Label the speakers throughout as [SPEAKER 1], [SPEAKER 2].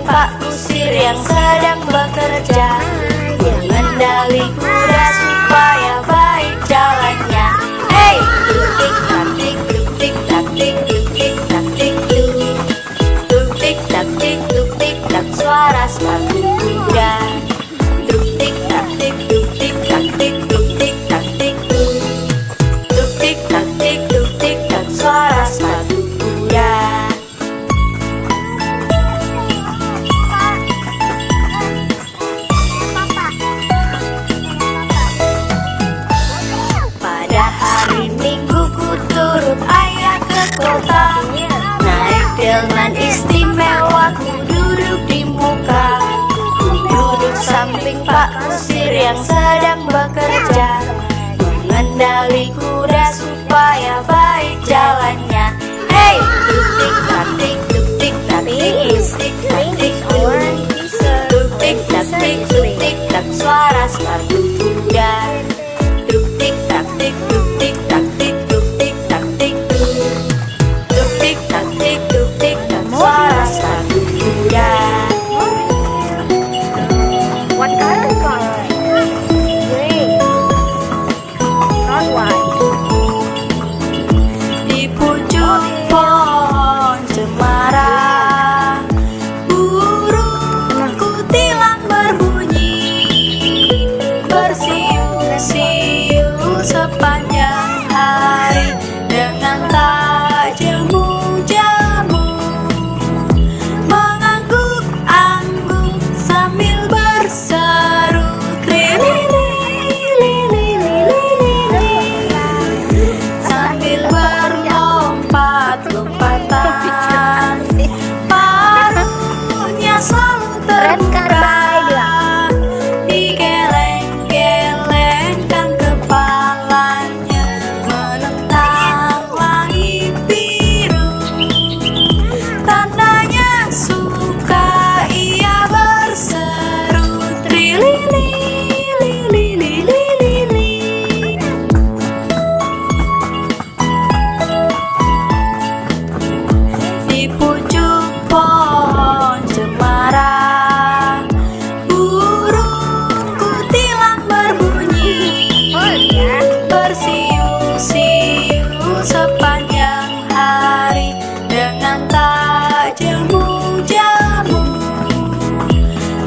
[SPEAKER 1] samping Pak Kusir yang sedang bekerja, mengendali kuda supaya baik jalannya. Hey, tuk-tik tak-tik, tuk-tik tak-tik, tuk-tik tak-tik tuk. Tuk-tik tak-tik, tuk-tik tak, suara sepatu kuda. Tuk-tik tak-tik, tuk-tik tak-tik, tuk-tik tak-tik tuk. Tuk-tik tak-tik, tuk-tik tak, suara sepatu kuda. Pada hari Minggu ku turut ayah ke kota, naik delman istimewa, ku duduk di muka. Ku duduk samping Pak Kusir yang sedang bekerja, mengendali kuda supaya baik jalannya. Hey, tuk-tik tak-tik, tuk-tik tak-tik, tuk-tik tak-tik tuk. Tuk-tik tak-tik, tuk-tik tak, suara sepatu kuda. Tuk-tik tak-tik, tuk-tik tak-tik, tuk-tik tak-tik tuk. Tuk-tik tak-tik, tuk-tik tak, suara sepatu kuda.
[SPEAKER 2] What color car? Grey. Not white.
[SPEAKER 1] Di pucuk pohon cemara, burung kutilang berbunyi, bersiul-siul sepanjang hari dengan tajammu jamu, mengangguk-angguk sambil berseru trilili-lili-lili-lili, sambil berlompat-lompatan, paruhnya selalu terbuka, digeleng-gelengkan kepalanya menentang langit biru. Tandanya suka ia berseru trilili-lili-lili-lili. Di pucuk pohon cemara, burung kutilang berbunyi, bersiul-siul sepanjang hari dengan tajammu jamu,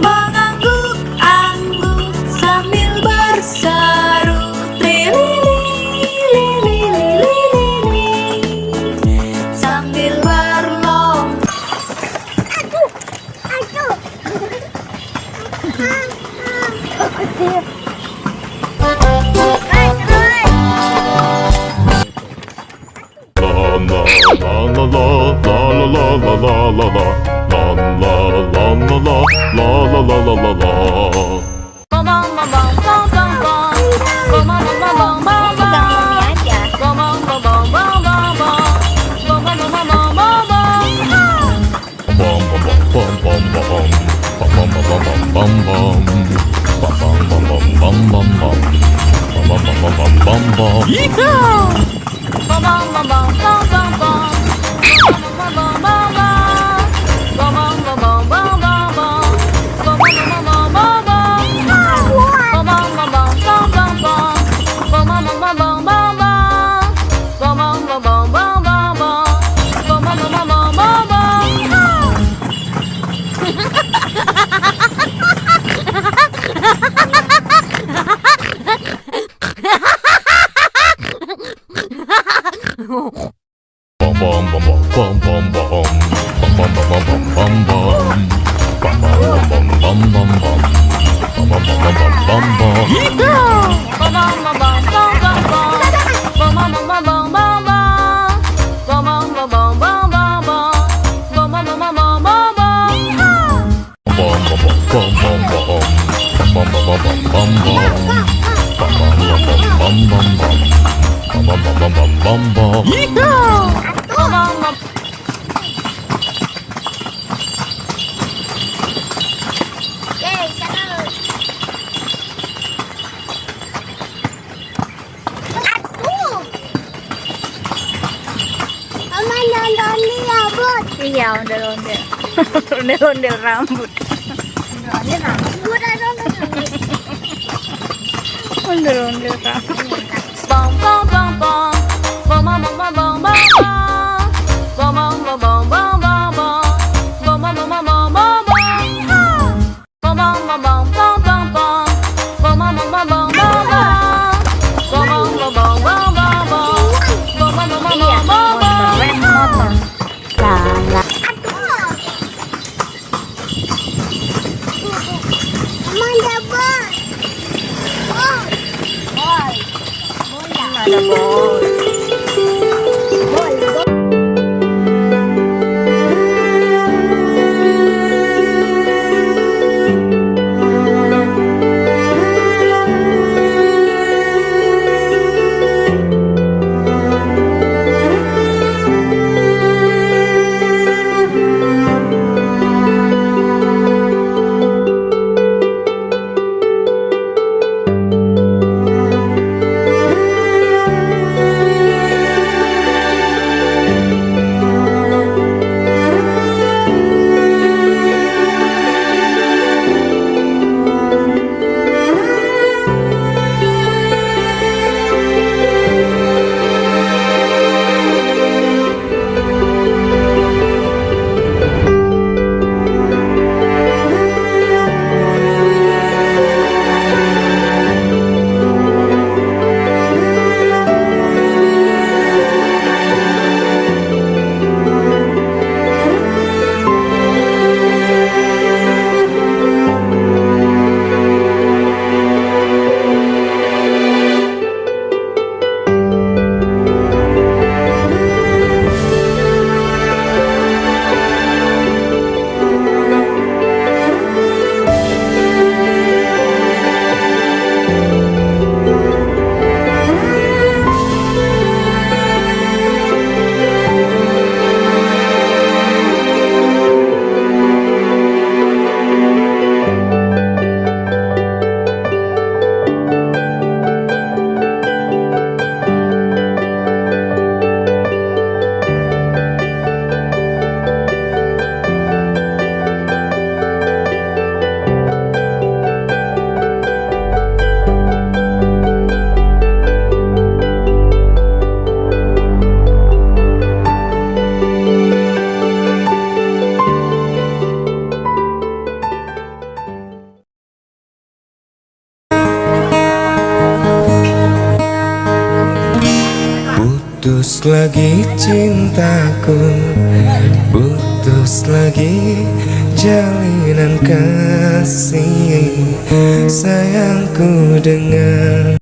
[SPEAKER 1] mengangguk-angguk sambil berseru trilili-lili-lili, sambil berlompat.
[SPEAKER 2] Iya, ondel-ondel. Ondel-ondel rambut. Ondel-ondel rambut.
[SPEAKER 3] Bong bong bong bong. Bong bong bong bong bong bong. Bong bong bong bong bong bong bong. Bong bong bong bong bong bong bong. Bong bong bong bong bong bong bong. Bong bong bong bong bong bong bong. Bong bong bong bong bong bong bong. Bong bong bong bong
[SPEAKER 2] Iya,
[SPEAKER 3] bong bong
[SPEAKER 2] motor,
[SPEAKER 3] bong.
[SPEAKER 2] red motor. Lala. Ada bol.
[SPEAKER 4] Putus lagi cintaku, putus lagi jalinan kasih sayangku dengan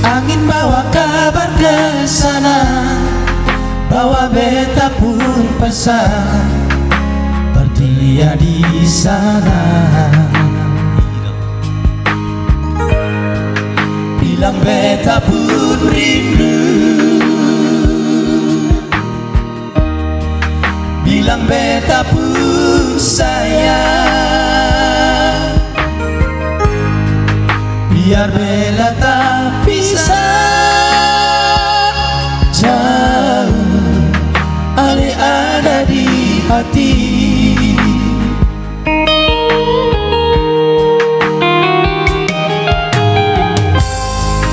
[SPEAKER 5] angin bawa kabar ke sana, bawa beta pun pesan berdia di sana. Bilang beta pun rindu, bilang beta pun sayang, biar bela tak pisah jauh, ale ada di hati.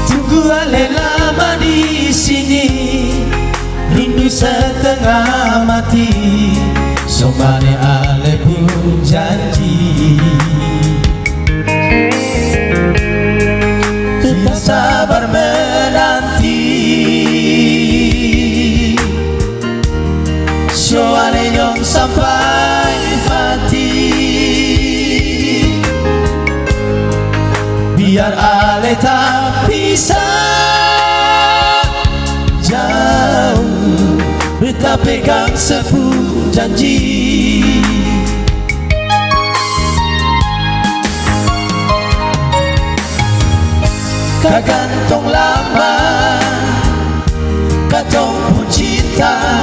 [SPEAKER 5] Tunggu ale lama di sini, rindu setengah mati, somane ale pun janji. Kita sabar menanti, soalnya nyong sampai hati, biar ale tak pisah jauh, beta pegang sepuluh janji. Tak gantung lama Katong pun cinta